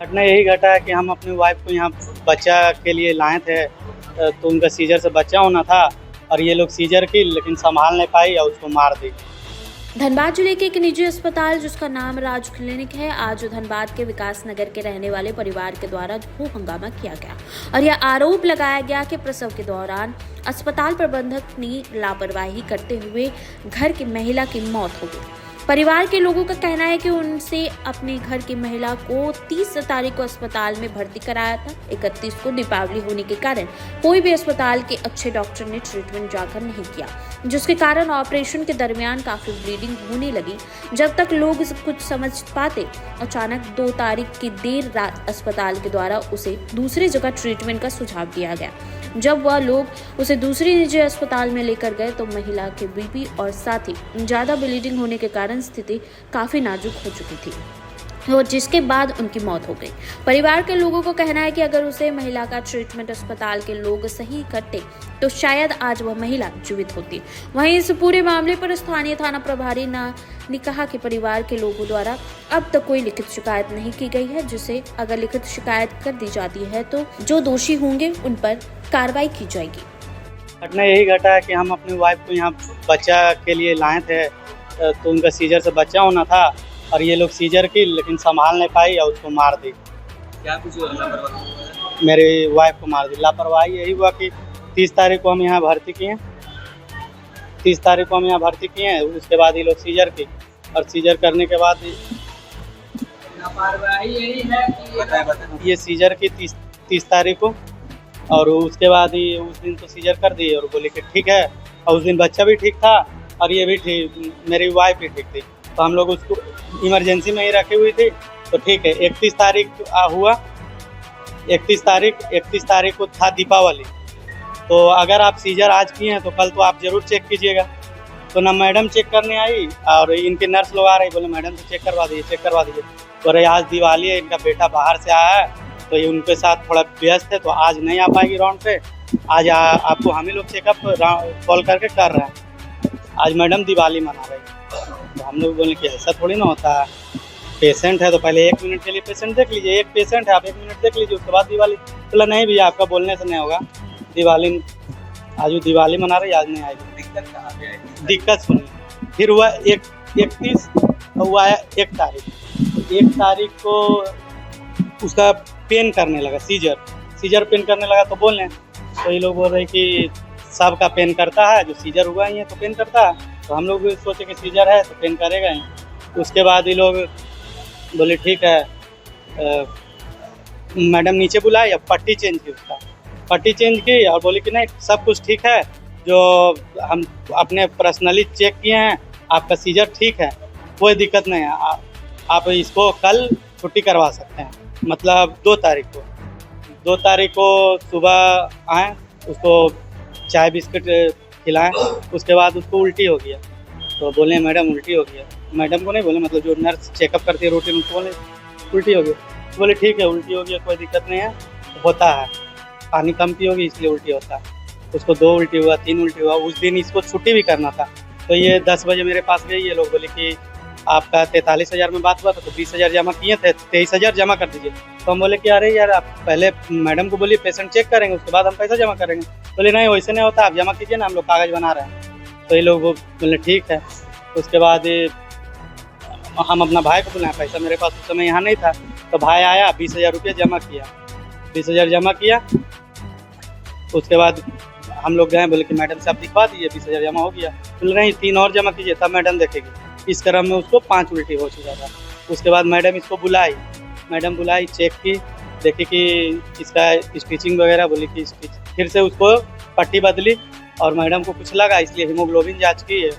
घटना यही घटा है कि हम अपनी वाइफ को यहाँ बच्चा के लिए लाए थे, तो उनका सीजर से बच्चा होना था और ये लोग सीजर की लेकिन संभाल नहीं पाई और उसको मार दी। धनबाद जिले के एक निजी अस्पताल जिसका नाम राज क्लिनिक है, आज धनबाद के विकास नगर के रहने वाले परिवार के द्वारा खूब हंगामा किया गया और यह आरोप लगाया गया कि प्रसव के दौरान अस्पताल प्रबंधक ने लापरवाही करते हुए घर की महिला की मौत हो गई। परिवार के लोगों का कहना है कि उनसे अपने घर की महिला को 30 तारीख को अस्पताल में भर्ती कराया था। 31 को दीपावली होने के कारण कोई भी अस्पताल के अच्छे डॉक्टर ने ट्रीटमेंट जाकर नहीं किया, जिसके कारण ऑपरेशन के दरमियान काफी ब्लीडिंग होने लगी। जब तक लोग कुछ समझ पाते, अचानक 2 तारीख की देर रात अस्पताल के द्वारा उसे दूसरी जगह ट्रीटमेंट का सुझाव दिया गया। जब वह लोग उसे दूसरी निजी अस्पताल में लेकर गए तो महिला के बीपी और साथ ही ज्यादा ब्लीडिंग होने के कारण स्थिति काफी नाजुक हो चुकी थी और जिसके बाद उनकी मौत हो गई। परिवार के लोगों को कहना है कि अगर उसे महिला का ट्रीटमेंट अस्पताल के लोग सही करते तो शायद आज वह महिला जीवित होती। वहीं इस पूरे मामले पर स्थानीय थाना प्रभारी ने कहा कि परिवार के लोगों द्वारा अब तक कोई लिखित शिकायत नहीं की गई है, जिसे अगर लिखित शिकायत कर दी जाती है तो जो दोषी होंगे उन पर कार्रवाई की जाएगी। घटना यही घटा है कि हम अपनी वाइफ को यहाँ बच्चा के लिए लाए थे, तो उनका सीजर से बच्चा होना था और ये लोग सीजर की लेकिन संभाल नहीं पाई और उसको मार दी। क्या कुछ लापरवाही? मेरी वाइफ को मार दी। लापरवाही यही हुआ कि 30 तारीख को हम यहाँ भर्ती किए 30 तारीख को हम यहाँ भर्ती किए, उसके बाद ये लोग सीजर की और सीजर करने के बाद लापरवाही यही है कि ये सीजर की 30 तारीख को और उसके बाद ही उस दिन तो सीजर कर दी और बोले कि ठीक है, और उस दिन बच्चा भी ठीक था और ये भी ठीक, मेरी वाइफ भी ठीक थी, तो हम लोग उसको इमरजेंसी में ही रखी हुई थी। तो ठीक है, 31 तारीख हुआ 31 तारीख को था दीपावली, तो अगर आप सीजर आज किए हैं तो कल तो आप ज़रूर चेक कीजिएगा। तो ना मैडम चेक करने आई और इनके नर्स लोग आ रही, बोले मैडम से चेक करवा दीजिए। तो अरे आज दिवाली है, इनका बेटा बाहर से आया है तो ये उनके साथ थोड़ा व्यस्त है तो आज नहीं आ पाएगी राउंड पे। आज आपको हम ही लोग चेकअप कॉल करके कर रहे हैं। आज मैडम दिवाली मना रही, तो हम लोग बोले कि ऐसा थोड़ी ना होता है, पेशेंट है तो पहले 1 मिनट के लिए पेशेंट देख लीजिए, एक पेशेंट है आप 1 मिनट देख लीजिए, उसके बाद दिवाली। बोला नहीं भैया, आपका बोलने से नहीं होगा, दिवाली आज वो दिवाली मना रही, आज नहीं आएगी। दिक्कत कहाँ पे है? दिक्कत सुनिए, फिर हुआ 31 हुआ है 1 तारीख। 1 तारीख को उसका पेन करने लगा, सीजर पेन करने लगा, तो बोले तो ये लोग बोल रहे कि सबका पेन करता है, जो सीजर हुआ ही है तो पेन करता है। तो हम लोग भी सोचे कि सीजर है तो पेन करेगा ही। उसके बाद ये लोग बोले ठीक है, मैडम नीचे बुलाई, अब पट्टी चेंज की, उसका पट्टी चेंज की और बोले कि नहीं सब कुछ ठीक है, जो हम अपने पर्सनली चेक किए हैं, आपका सीजर ठीक है, कोई दिक्कत नहीं है, आप इसको कल छुट्टी करवा सकते हैं। मतलब 2 तारीख को सुबह आए, उसको चाय बिस्किट खिलाएं, उसके बाद उसको उल्टी हो गया, तो बोले मैडम उल्टी हो गया। मैडम को नहीं बोले, मतलब जो नर्स चेकअप करती है रूटीन, उसको बोले उल्टी हो गया। बोले ठीक है, उल्टी हो गया, कोई दिक्कत नहीं है, होता है, पानी कम पी होगी इसलिए उल्टी होता है। उसको 2 उल्टी हुआ, 3 उल्टी हुआ। उस दिन इसको छुट्टी भी करना था, तो ये 10 बजे मेरे पास गई, ये लोग बोले कि आपका 43,000 में बात हुआ था तो 20,000 जमा किए थे, 23,000 जमा कर दीजिए। तो हम बोले कि अरे यार, आप पहले मैडम को बोलिए पेशेंट चेक करेंगे, उसके बाद हम पैसा जमा करेंगे। बोले नहीं वैसे नहीं होता, आप जमा कीजिए ना, हम लोग कागज़ बना रहे हैं। तो ये लोग बोले ठीक है। उसके बाद हम अपना भाई को बुलाए, पैसा मेरे पास उस समय यहाँ नहीं था, तो भाई आया, 20,000 रुपये जमा किया, 20,000 जमा किया। उसके बाद हम लोग गए, बोले कि मैडम से आप दिखवा दीजिए, 20,000 जमा हो गया। बोले नहीं 3 और जमा कीजिए तब मैडम देखेगी। इस क्रम में उसको 5 उल्टी हो चुका था। उसके बाद मैडम इसको बुलाई, चेक की, देखी कि इसका स्टिचिंग वगैरह, बोली कि स्टिच, फिर से उसको पट्टी बदली और मैडम को कुछ लगा इसलिए हीमोग्लोबिन जांच की है,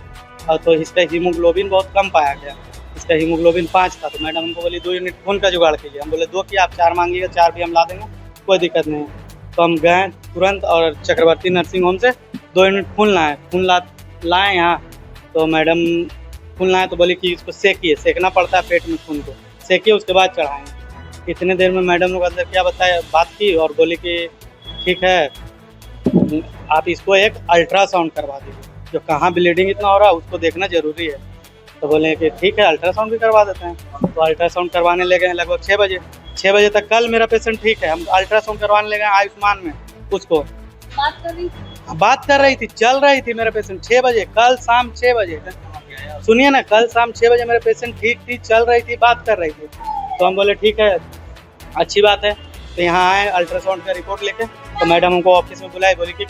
और तो इसका हीमोग्लोबिन बहुत कम पाया गया, इसका हीमोग्लोबिन 5 था। तो मैडम हमको बोली 2 यूनिट खून का जुगाड़ कीजिए। हम बोले 2 किया, आप 4 मांगिएगा, 4 भी हम ला देंगे, कोई दिक्कत नहीं। तो हम गए तुरंत और चक्रवर्ती नर्सिंग होम से 2 यूनिट खून लाए यहाँ। तो मैडम खून लाए तो बोली कि इसको सेकिए, सेकना पड़ता है पेट में खून को, सेकिए उसके बाद चढ़ाएंगे। इतने देर में मैडम लोग अंदर क्या बात की और बोली कि ठीक है, आप इसको एक अल्ट्रासाउंड करवा दीजिए, जो कहाँ ब्लीडिंग इतना हो रहा है उसको देखना ज़रूरी है। तो बोले कि ठीक है, अल्ट्रासाउंड भी करवा देते हैं। तो अल्ट्रासाउंड करवाने ले गए लगभग 6 बजे। 6 बजे तक। कल मेरा पेशेंट ठीक है, हम अल्ट्रासाउंड करवाने ले गए आयुष्मान में उसको। बात कर रही थी, चल रही थी मेरा पेशेंट 6 बजे, कल शाम 6 बजे। सुनिए ना, कल शाम 6 बजे मेरा पेशेंट ठीक थी, चल रही थी, बात कर रही थी। तो हम बोले ठीक है, अच्छी बात है। तो यहाँ आए अल्ट्रासाउंड का रिपोर्ट लेके, तो मैडम हमको ऑफिस में बुलाई, बोली कि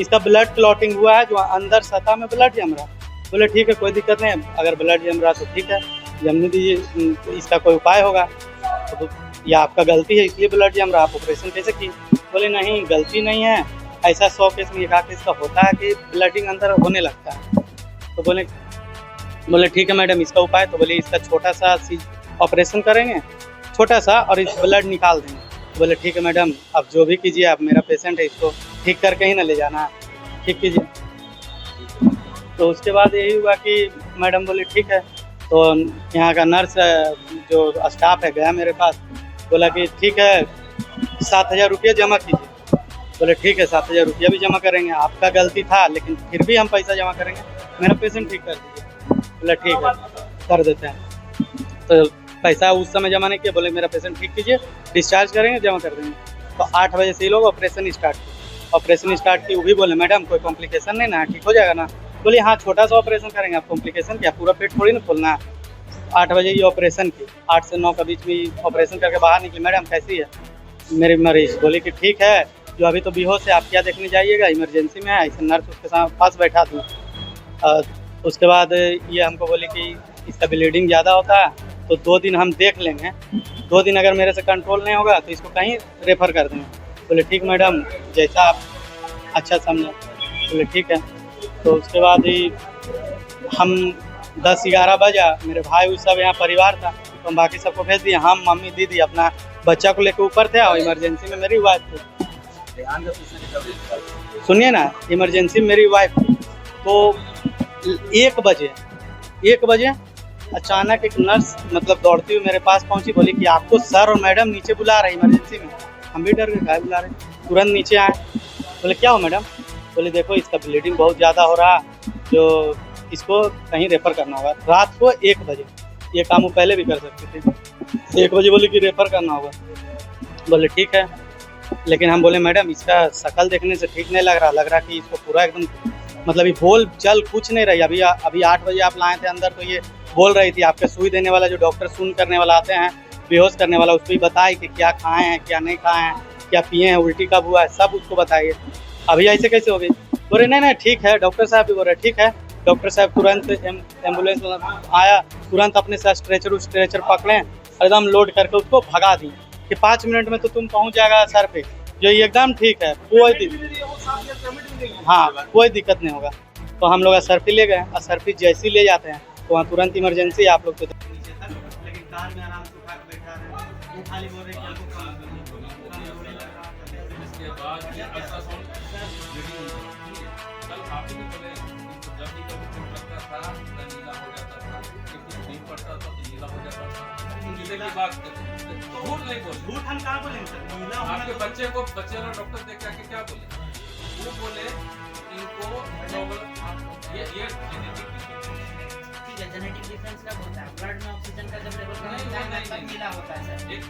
इसका ब्लड क्लॉटिंग हुआ है, जो अंदर सतह में ब्लड जम रहा। बोले ठीक है, कोई दिक्कत नहीं, अगर ब्लड जम रहा तो ठीक है, जमने दीजिए, इसका कोई उपाय होगा। तो या आपका गलती है इसलिए ब्लड जम रहा, आप ऑपरेशन कैसे किए? बोले नहीं, गलती नहीं है, ऐसा 100 केस में 1 केस का होता है कि ब्लडिंग अंदर होने लगता है। तो बोले ठीक है मैडम, इसका उपाय? तो बोले इसका छोटा सा ऑपरेशन करेंगे, छोटा सा, और इस ब्लड निकाल देंगे। तो बोले ठीक है मैडम, अब जो भी कीजिए, आप मेरा पेशेंट है, इसको ठीक करके ही ना ले जाना, ठीक कीजिए। तो उसके बाद यही हुआ कि मैडम बोली ठीक है। तो यहाँ का नर्स जो स्टाफ है गया मेरे पास, बोला कि ठीक है 7,000 रुपया जमा कीजिए। बोले ठीक है, 7,000 रुपया भी जमा करेंगे, आपका गलती था लेकिन फिर भी हम पैसा जमा करेंगे, मेरा पेशेंट ठीक कर दीजिए। बोला ठीक है, कर देते हैं। तो पैसा उस समय जमा नहीं किया, बोले मेरा पेशेंट ठीक कीजिए, डिस्चार्ज करेंगे, जमा कर देंगे। तो 8 बजे से ये लोग ऑपरेशन स्टार्ट की। वो भी बोले मैडम कोई कॉम्प्लिकेशन नहीं ना, ठीक हो जाएगा ना? बोले हाँ, छोटा सा ऑपरेशन करेंगे, आप कॉम्प्लिकेशन क्या, पूरा पेट थोड़ी ना खोलना है। 8 बजे ये ऑपरेशन की, 8 से 9 के बीच में ऑपरेशन करके बाहर निकली। मैडम कैसी है मेरी मरीज? बोले कि ठीक है, जो अभी तो बेहोश है, आप क्या देखने जाइएगा, इमरजेंसी में है। ऐसे नर्स उसके साथ पास बैठा दूँ। उसके बाद ये हमको बोले कि इसका ब्लीडिंग ज़्यादा होता है, तो 2 दिन हम देख लेंगे, 2 दिन अगर मेरे से कंट्रोल नहीं होगा तो इसको कहीं रेफ़र कर देंगे। बोले ठीक मैडम, जैसा आप अच्छा समझें। बोले ठीक है। तो उसके बाद ही हम 10-11 बजा, मेरे भाई उस सब यहाँ परिवार था, तो हम बाकी सबको भेज दिए। हम मम्मी दीदी अपना बच्चा को लेकर ऊपर थे, और इमरजेंसी में मेरी वाइफ थी। सुनिए ना, इमरजेंसी में मेरी वाइफ थी। तो 1 बजे अचानक एक नर्स मतलब दौड़ती हुई मेरे पास पहुंची, बोली कि आपको सर और मैडम नीचे बुला रहे इमरजेंसी में। हम भी डर गए, क्या बुला रहे? तुरंत नीचे आए। बोले क्या हो मैडम? बोले देखो इसका ब्लीडिंग बहुत ज़्यादा हो रहा, जो इसको कहीं रेफ़र करना होगा। रात को 1 बजे, ये काम वो पहले भी कर सकते थे। 1 बजे बोले कि रेफ़र करना होगा। बोले ठीक है, लेकिन हम बोले मैडम इसका शक्ल देखने से ठीक नहीं लग रहा कि इसको पूरा एकदम मतलब ये बोल चल कुछ नहीं रही। अभी 8 बजे आप लाए थे अंदर, तो ये बोल रही थी। आपके सुई देने वाला जो डॉक्टर सुन करने वाला आते हैं, बेहोश करने वाला, उसको भी बताए कि क्या खाए हैं, क्या नहीं खाए हैं, क्या पिए हैं, उल्टी कब हुआ है, सब उसको बताइए। अभी ऐसे कैसे हो गई? बोले नहीं ठीक है। डॉक्टर साहब भी बोल रहे ठीक है। डॉक्टर साहब तुरंत एम्बुलेंस आया, तुरंत अपने साथ स्ट्रेचर पकड़े, एकदम लोड करके उसको भगा दी कि 5 मिनट में तो तुम पहुंच जाएगा सर पे, जो एकदम ठीक है, कोई दिक्कत नहीं होगा। तो हम लोग असरफी ले गए, असरफी जैसे ही ले जाते हैं तो वहाँ तुरंत इमरजेंसी आप लोग तो नीचे था, लेकिन कार में आराम से उठा के बैठा रहे। वो खाली बोल रहे कि हमको काम करना है। इसके बाद ये अल्ट्रासाउंड कल आप ही बोले जब भी कभी चोट लगता था नीला हो जाता था, कुछ नहीं पड़ता तो नीला हो जाता था। नीले की बात झूठ नहीं बोल, झूठ हम कहाँ बोलेंगे सर? नीला आपके बच्चे वाला डॉक्टर देख के क्या बोले? वो बोले इनको प्रॉब्लम ये जेनेटिक डिफरेंस कब होता है? ब्लड में ऑक्सीजन का जब लेवल कम होता है तब नीला होता है सर। एक